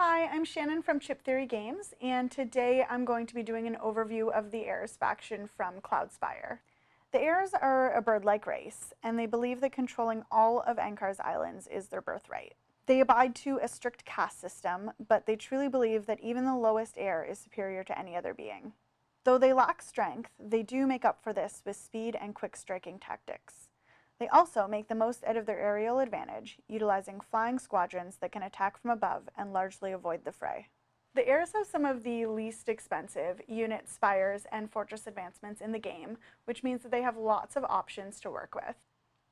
Hi, I'm Shannon from Chip Theory Games, and today I'm going to be doing an overview of the Heirs faction from Cloudspire. The Heirs are a bird-like race, and they believe that controlling all of Enkar's islands is their birthright. They abide to a strict caste system, but they truly believe that even the lowest heir is superior to any other being. Though they lack strength, they do make up for this with speed and quick striking tactics. They also make the most out of their aerial advantage, utilizing flying squadrons that can attack from above and largely avoid the fray. The Heirs have some of the least expensive unit spires and fortress advancements in the game, which means that they have lots of options to work with.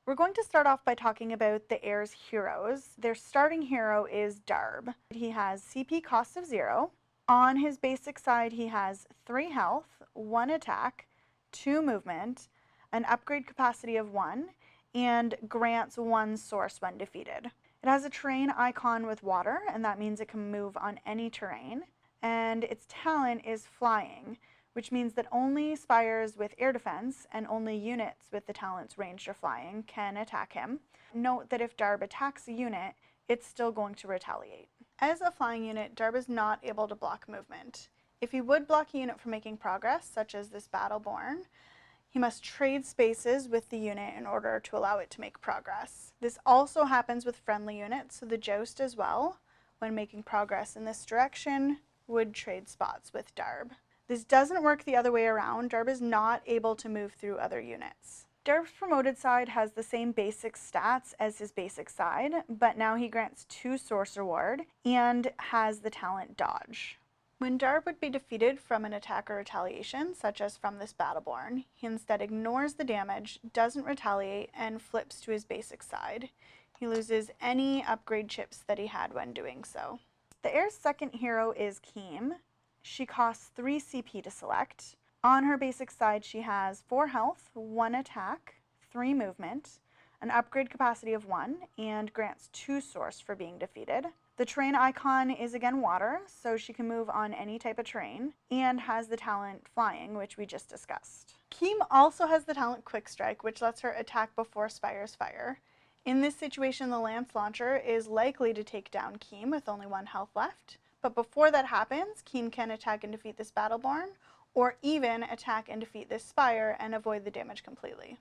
We're going to start off by talking about the Heirs heroes. Their starting hero is Darb. He has CP cost of 0. On his basic side, he has 3 health, 1 attack, 2 movement, an upgrade capacity of 1, and grants 1 source when defeated. It has a terrain icon with water, and that means it can move on any terrain. And its talent is flying, which means that only spires with air defense and only units with the talents ranged or flying can attack him. Note that if Darb attacks a unit, it's still going to retaliate. As a flying unit, Darb is not able to block movement. If he would block a unit from making progress, such as this Battleborn, he must trade spaces with the unit in order to allow it to make progress. This also happens with friendly units, so the Joust as well, when making progress in this direction, would trade spots with Darb. This doesn't work the other way around. Darb is not able to move through other units. Darb's promoted side has the same basic stats as his basic side, but now he grants 2 source reward and has the talent dodge. When Darb would be defeated from an attack or retaliation, such as from this Battleborn, he instead ignores the damage, doesn't retaliate, and flips to his basic side. He loses any upgrade chips that he had when doing so. The Heir's second hero is Keem. She costs 3 CP to select. On her basic side, she has 4 health, 1 attack, 3 movement, an upgrade capacity of 1, and grants 2 source for being defeated. The terrain icon is again water, so she can move on any type of terrain, and has the talent flying, which we just discussed. Keem also has the talent quick strike, which lets her attack before Spires fire. In this situation, the lance launcher is likely to take down Keem with only 1 health left, but before that happens, Keem can attack and defeat this Battleborn, or even attack and defeat this Spire and avoid the damage completely.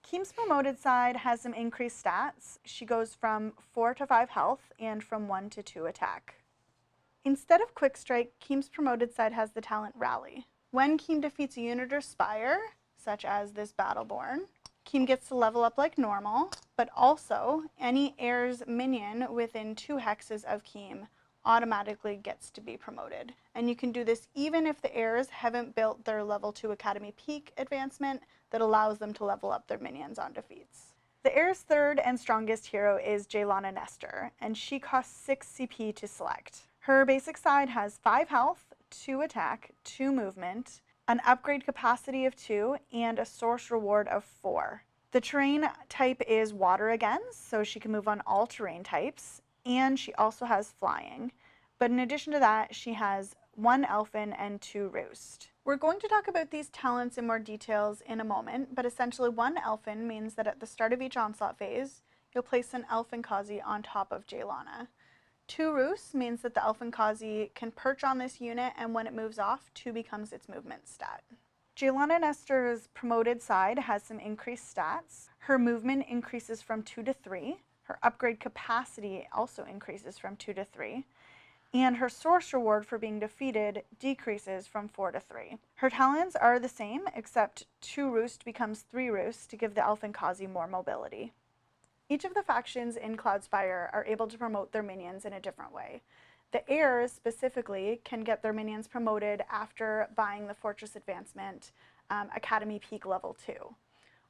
Keem's promoted side has some increased stats. She goes from 4 to 5 health and from 1 to 2 attack. Instead of quick strike, Keem's promoted side has the talent rally. When Keem defeats a unit or spire, such as this Battleborn, Keem gets to level up like normal, but also any Heirs minion within 2 hexes of Keem automatically gets to be promoted. And you can do this even if the Heirs haven't built their level 2 Academy Peak advancement that allows them to level up their minions on defeats. The Heirs' third and strongest hero is Jaelana Nestor, and she costs 6 CP to select. Her basic side has 5 health, 2 attack, 2 movement, an upgrade capacity of 2, and a source reward of 4. The terrain type is water again, so she can move on all terrain types, and she also has flying. But in addition to that, she has 1 Elfin and 2 Roost. We're going to talk about these talents in more details in a moment, but essentially 1 Elfin means that at the start of each onslaught phase, you'll place an Elfinkaze on top of Jaelana. 2 Roost means that the Elfinkaze can perch on this unit, and when it moves off, 2 becomes its movement stat. Jaelana Nestor's promoted side has some increased stats. Her movement increases from 2 to 3. Her upgrade capacity also increases from 2 to 3. And her source reward for being defeated decreases from 4 to 3. Her talents are the same, except 2 Roost becomes 3 Roost to give the Elfinkaze more mobility. Each of the factions in Cloudspire are able to promote their minions in a different way. The Heirs specifically can get their minions promoted after buying the Fortress Advancement Academy Peak Level 2.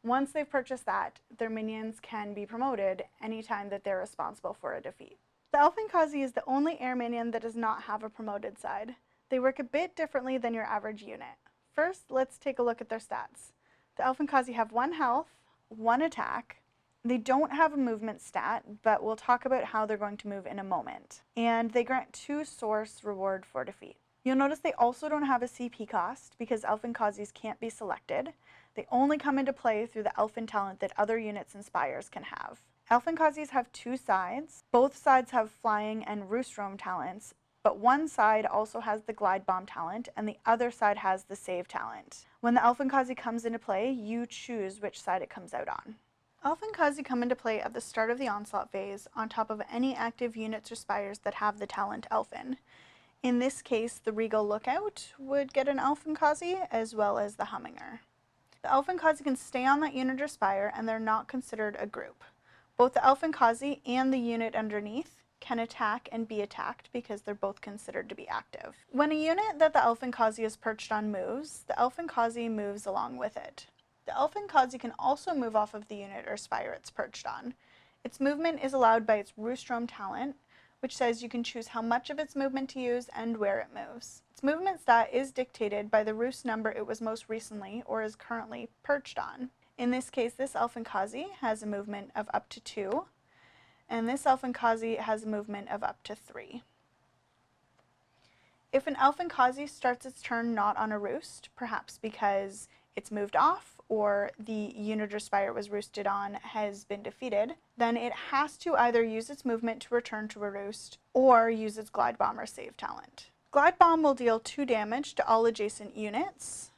Once they've purchased that, their minions can be promoted anytime that they're responsible for a defeat. The Elfinkaze is the only air minion that does not have a promoted side. They work a bit differently than your average unit. First, let's take a look at their stats. The Elfinkaze have 1 health, 1 attack. They don't have a movement stat, but we'll talk about how they're going to move in a moment. And they grant 2 source reward for defeat. You'll notice they also don't have a CP cost because Elfinkazes can't be selected. They only come into play through the Elfin talent that other units and spires can have. Elfinkazes have two sides. Both sides have flying and roost roam talents, but one side also has the Glidebomb talent and the other side has the save talent. When the Elfinkaze comes into play, you choose which side it comes out on. Elfinkaze come into play at the start of the onslaught phase on top of any active units or spires that have the talent Elfin. In this case, the Regal Lookout would get an Elfinkaze as well as the Humminger. The Elfinkaze can stay on that unit or spire and they're not considered a group. Both the Elfinkaze and the unit underneath can attack and be attacked because they're both considered to be active. When a unit that the Elfinkaze is perched on moves, the Elfinkaze moves along with it. The Elfinkaze can also move off of the unit or spire it's perched on. Its movement is allowed by its Roost Roam talent, which says you can choose how much of its movement to use and where it moves. Its movement stat is dictated by the roost number it was most recently or is currently perched on. In this case, this Elfinkaze has a movement of up to 2, and this Elfinkaze has a movement of up to 3. If an Elfinkaze starts its turn not on a roost, perhaps because it's moved off or the unit or spire it was roosted on has been defeated, then it has to either use its movement to return to a roost or use its Glidebomb or save talent. Glidebomb will deal 2 damage to all adjacent units,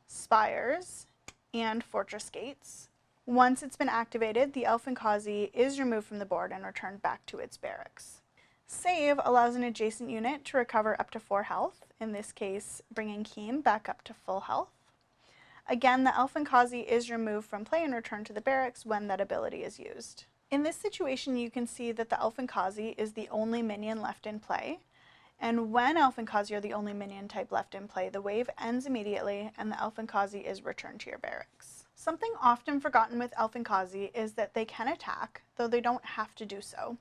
spires, and fortress gates. Once it's been activated, the Elfinkaze is removed from the board and returned back to its barracks. Save allows an adjacent unit to recover up to 4 health, in this case bringing Keem back up to full health. Again, the Elfinkaze is removed from play and returned to the barracks when that ability is used. In this situation, you can see that the Elfinkaze is the only minion left in play, and when Elfinkaze are the only minion type left in play, the wave ends immediately and the Elfinkaze is returned to your barracks. Something often forgotten with Elfinkaze is that they can attack, though they don't have to do so.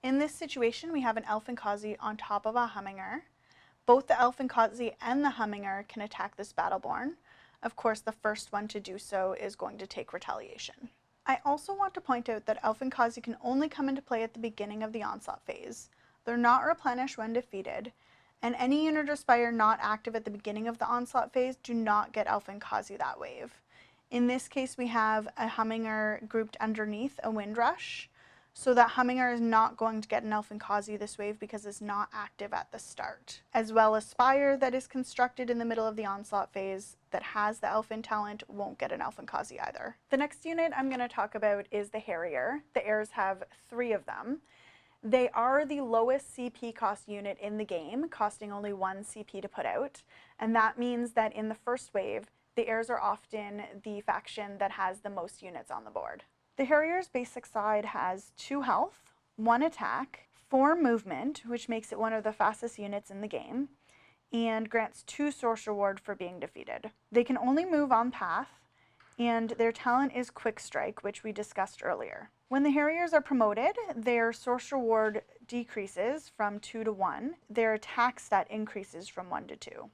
In this situation, we have an Elfinkaze on top of a Humminger. Both the Elfinkaze and the Humminger can attack this Battleborn. Of course, the first one to do so is going to take retaliation. I also want to point out that Elfinkaze can only come into play at the beginning of the onslaught phase. They're not replenished when defeated, and any unit or spire not active at the beginning of the onslaught phase do not get Elfinkaze that wave. In this case, we have a Humminger grouped underneath a Windrush, so that Humminger is not going to get an Elfinkaze this wave because it's not active at the start. As well, a Spire that is constructed in the middle of the onslaught phase that has the Elfin talent won't get an Elfinkaze either. The next unit I'm going to talk about is the Harrier. The Heirs have 3 of them. They are the lowest CP cost unit in the game, costing only 1 CP to put out, and that means that in the first wave, the Heirs are often the faction that has the most units on the board. The Harrier's basic side has 2 health, 1 attack, 4 movement, which makes it one of the fastest units in the game, and grants 2 source reward for being defeated. They can only move on path, and their talent is Quick Strike, which we discussed earlier. When the Harriers are promoted, their source reward decreases from 2 to 1. Their attack stat increases from 1 to 2.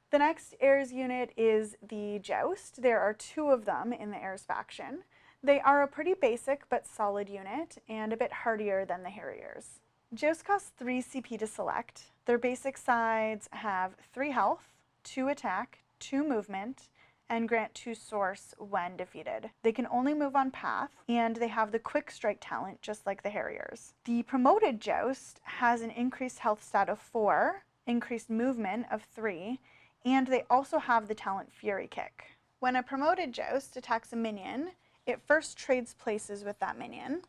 The next Heirs unit is the Joust. There are 2 of them in the Heirs faction. They are a pretty basic but solid unit and a bit hardier than the Harriers. Joust costs 3 CP to select. Their basic sides have 3 health, 2 attack, 2 movement, and grant 2 source when defeated. They can only move on path, and they have the Quick Strike talent just like the Harriers. The promoted Joust has an increased health stat of 4, increased movement of 3, and they also have the talent Fury Kick. When a promoted Joust attacks a minion, it first trades places with that minion,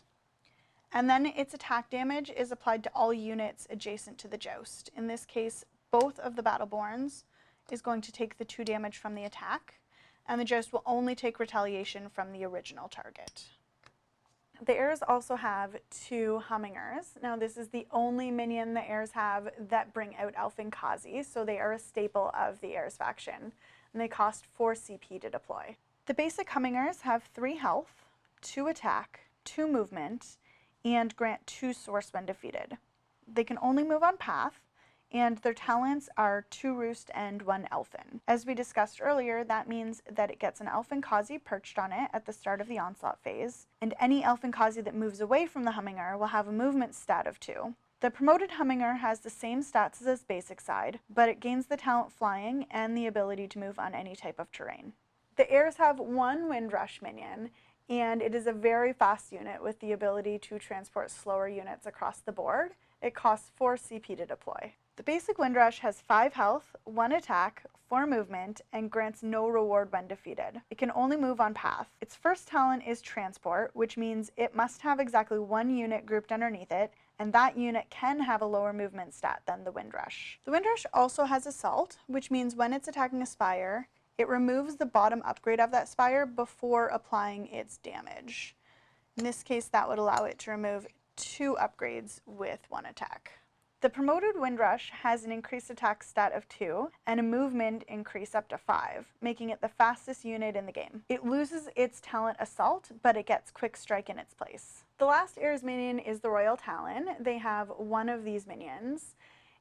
and then its attack damage is applied to all units adjacent to the Joust. In this case, both of the Battleborns is going to take the 2 damage from the attack, and the Joust will only take retaliation from the original target. The Heirs also have 2 Hummingers. Now this is the only minion the Heirs have that bring out Elfinkaze, so they are a staple of the Heirs faction, and they cost 4 CP to deploy. The basic Hummingers have 3 health, 2 attack, 2 movement, and grant 2 source when defeated. They can only move on path, and their talents are 2 Roost and 1 Elfin. As we discussed earlier, that means that it gets an Elfinkaze perched on it at the start of the onslaught phase, and any Elfinkaze that moves away from the Humminger will have a movement stat of 2. The promoted Humminger has the same stats as its basic side, but it gains the talent Flying and the ability to move on any type of terrain. The Heirs have 1 Windrush Minion, and it is a very fast unit with the ability to transport slower units across the board. It costs 4 CP to deploy. The basic Windrush has 5 health, 1 attack, 4 movement, and grants no reward when defeated. It can only move on path. Its first talent is Transport, which means it must have exactly 1 unit grouped underneath it, and that unit can have a lower movement stat than the Windrush. The Windrush also has Assault, which means when it's attacking a spire, it removes the bottom upgrade of that spire before applying its damage. In this case, that would allow it to remove 2 upgrades with 1 attack. The promoted Windrush has an increased attack stat of 2 and a movement increase up to 5, making it the fastest unit in the game. It loses its talent Assault, but it gets Quick Strike in its place. The last Heirs minion is the Royal Talon. They have 1 of these minions.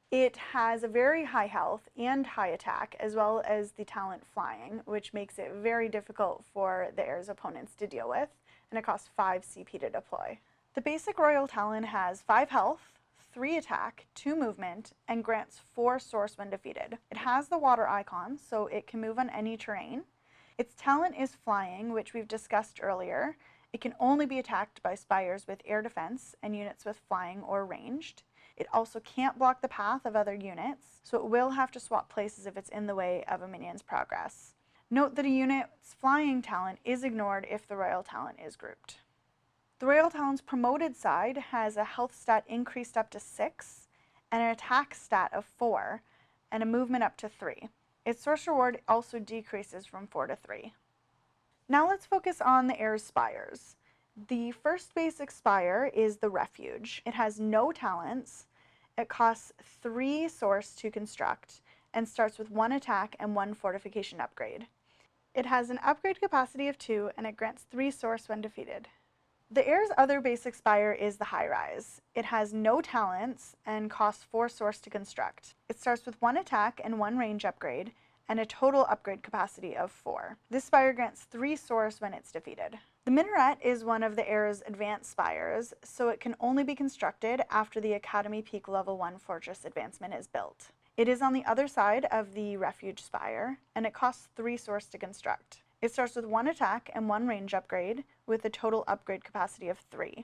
It has a very high health and high attack, as well as the talent Flying, which makes it very difficult for the Heirs opponents to deal with, and it costs 5 CP to deploy. The basic Royal Talon has 5 health, 3 attack, 2 movement, and grants 4 source when defeated. It has the water icon, so it can move on any terrain. Its talent is Flying, which we've discussed earlier. It can only be attacked by Spires with air defense and units with flying or ranged. It also can't block the path of other units, so it will have to swap places if it's in the way of a minion's progress. Note that a unit's flying talent is ignored if the Royal Talent is grouped. The Royal Talon's promoted side has a health stat increased up to 6, and an attack stat of 4, and a movement up to 3. Its source reward also decreases from 4 to 3. Now let's focus on the Heirs Spires. The first basic spire is the Refuge. It has no talents. It costs 3 source to construct and starts with 1 attack and 1 fortification upgrade. It has an upgrade capacity of 2 and it grants 3 source when defeated. The Heirs' other basic spire is the High Rise. It has no talents and costs 4 source to construct. It starts with 1 attack and 1 range upgrade and a total upgrade capacity of 4. This spire grants 3 source when it's defeated. The Minaret is one of the Heirs' advanced spires, so it can only be constructed after the Academy Peak Level 1 Fortress advancement is built. It is on the other side of the Refuge Spire, and it costs 3 source to construct. It starts with 1 attack and 1 range upgrade, with a total upgrade capacity of 3.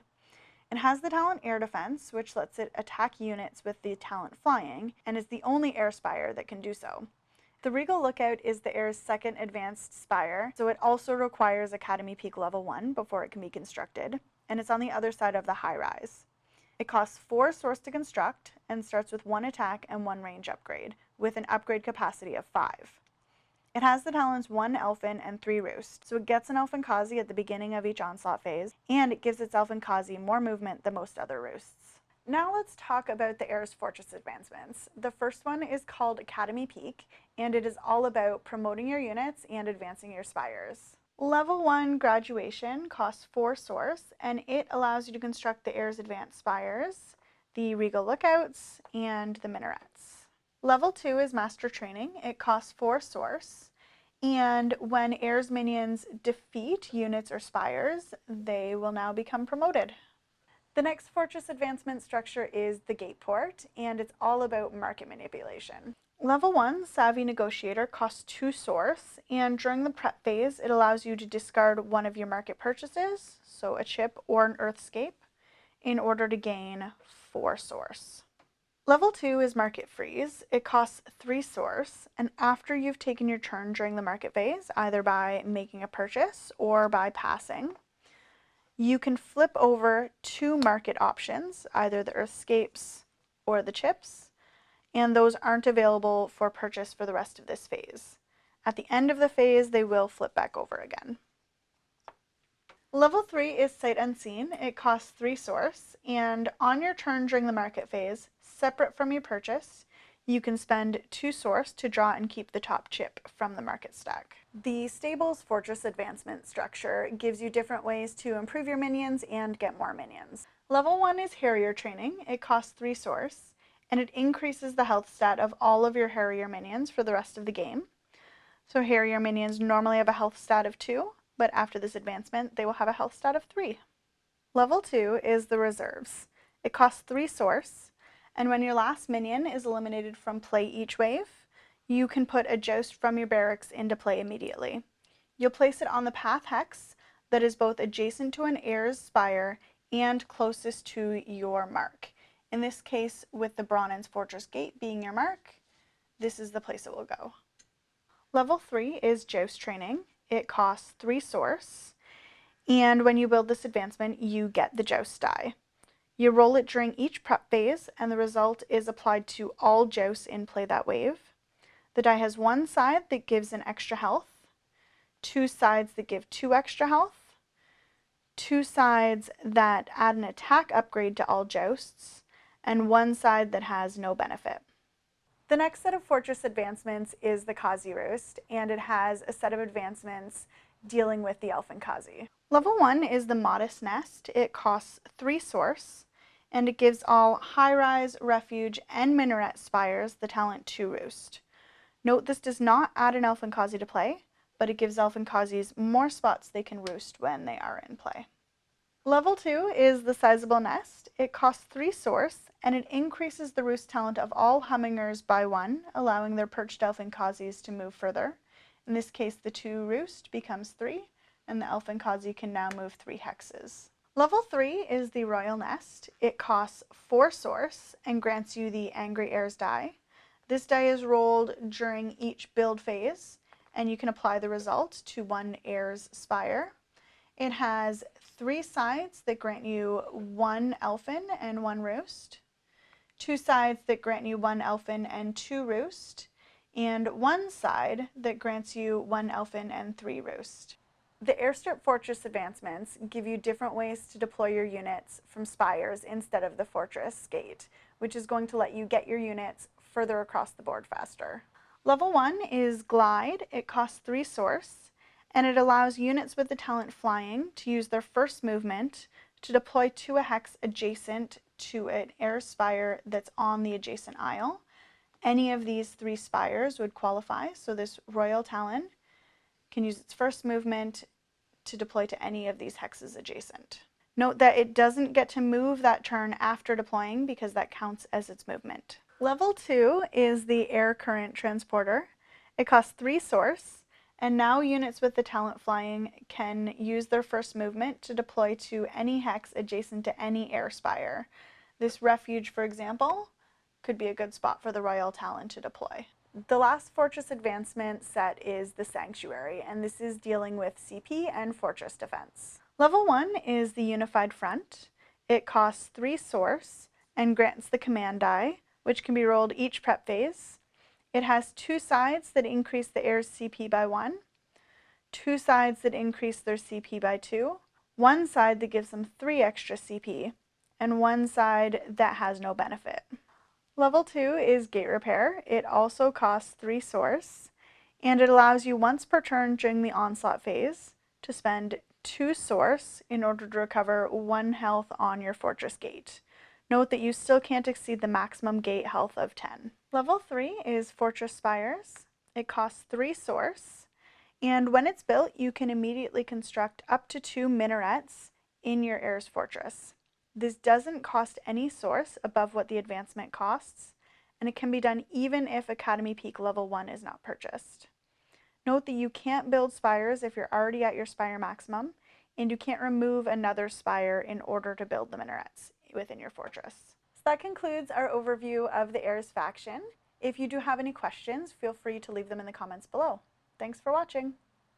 It has the talent Air Defense, which lets it attack units with the talent Flying, and is the only Air Spire that can do so. The Regal Lookout is the Heirs' second advanced spire, so it also requires Academy Peak Level 1 before it can be constructed, and it's on the other side of the High Rise. It costs 4 source to construct and starts with 1 attack and 1 range upgrade, with an upgrade capacity of 5. It has the talents 1 Elfin and 3 Roost, so it gets an Elfinkaze at the beginning of each onslaught phase, and it gives its Elfinkaze more movement than most other Roosts. Now let's talk about the Heirs' Fortress advancements. The first one is called Academy Peak, and it is all about promoting your units and advancing your spires. Level 1 Graduation costs 4 source, and it allows you to construct the Heirs' advanced spires, the Regal Lookouts, and the Minarets. Level 2 is Master Training. It costs 4 source, and when Heirs minions defeat units or spires, they will now become promoted. The next fortress advancement structure is the Gateport, and it's all about market manipulation. Level 1 Savvy Negotiator costs 2 source, and during the prep phase, it allows you to discard one of your market purchases, so a chip or an Earthscape, in order to gain 4 source. Level 2 is Market Freeze. It costs 3 source, and after you've taken your turn during the market phase, either by making a purchase or by passing, you can flip over 2 market options, either the Earthscapes or the chips, and those aren't available for purchase for the rest of this phase. At the end of the phase, they will flip back over again. Level 3 is Sight Unseen. It costs 3 source, and on your turn during the market phase, separate from your purchase, you can spend 2 source to draw and keep the top chip from the market stack. The Stable's Fortress Advancement structure gives you different ways to improve your minions and get more minions. Level 1 is Harrier Training. It costs 3 source, and it increases the health stat of all of your Harrier minions for the rest of the game. So Harrier minions normally have a health stat of 2, but after this advancement, they will have a health stat of 3. Level 2 is the Reserves. It costs 3 source, and when your last minion is eliminated from play each wave, you can put a Joust from your barracks into play immediately. You'll place it on the path hex that is both adjacent to an Heirs Spire and closest to your mark. In this case, with the Bronnan's Fortress Gate being your mark, this is the place it will go. Level 3 is Joust Training. It costs 3 source, and when you build this advancement, you get the Joust die. You roll it during each prep phase, and the result is applied to all jousts in play that wave. The die has one side that gives an extra health, 2 sides that give 2 extra health, 2 sides that add an attack upgrade to all jousts, and 1 side that has no benefit. The next set of fortress advancements is the Kaze Roost, and it has a set of advancements dealing with the Elfinkaze. Level 1 is the Modest Nest. It costs 3 source, and it gives all high-rise, refuge, and minaret spires the talent to roost. Note this does not add an Elfinkaze to play, but it gives Elfinkazes more spots they can roost when they are in play. Level 2 is the Sizable Nest. It costs 3 source, and it increases the roost talent of all Hummingers by 1, allowing their perched Elfinkazes to move further. In this case, the 2 roost becomes 3, and the Elfinkaze can now move 3 hexes. Level 3 is the Royal Nest. It costs 4 source and grants you the Angry Heirs die. This die is rolled during each build phase, and you can apply the result to 1 Heirs Spire. It has 3 sides that grant you 1 Elfin and 1 Roost, 2 sides that grant you 1 Elfin and 2 Roost, and 1 side that grants you 1 Elfin and 3 Roost. The Airstrip Fortress advancements give you different ways to deploy your units from spires instead of the Fortress Gate, which is going to let you get your units further across the board faster. Level 1 is Glide. It costs 3 source, and it allows units with the talent Flying to use their first movement to deploy to a hex adjacent to an Heirs Spire that's on the adjacent isle. Any of these 3 spires would qualify, so this Royal Talon can use its first movement to deploy to any of these hexes adjacent. Note that it doesn't get to move that turn after deploying because that counts as its movement. Level 2 is the Air Current Transporter. It costs 3 source, and now units with the talent Flying can use their first movement to deploy to any hex adjacent to any Heirs Spire. This Refuge, for example, could be a good spot for the Royal Talon to deploy. The last fortress advancement set is the Sanctuary, and this is dealing with CP and fortress defense. Level 1 is the Unified Front. It costs 3 source and grants the command die, which can be rolled each prep phase. It has 2 sides that increase the Heirs CP by 1, 2 sides that increase their CP by 2, 1 side that gives them 3 extra CP, and 1 side that has no benefit. Level 2 is Gate Repair. It also costs 3 source, and it allows you once per turn during the onslaught phase to spend 2 source in order to recover 1 health on your fortress gate. Note that you still can't exceed the maximum gate health of 10. Level 3 is Fortress Spires. It costs 3 source, and when it's built, you can immediately construct up to 2 minarets in your Heirs Fortress. This doesn't cost any source above what the advancement costs, and it can be done even if Academy Peak Level 1 is not purchased. Note that you can't build spires if you're already at your spire maximum, and you can't remove another spire in order to build the minarets within your fortress. So that concludes our overview of the Heirs faction. If you do have any questions, feel free to leave them in the comments below. Thanks for watching!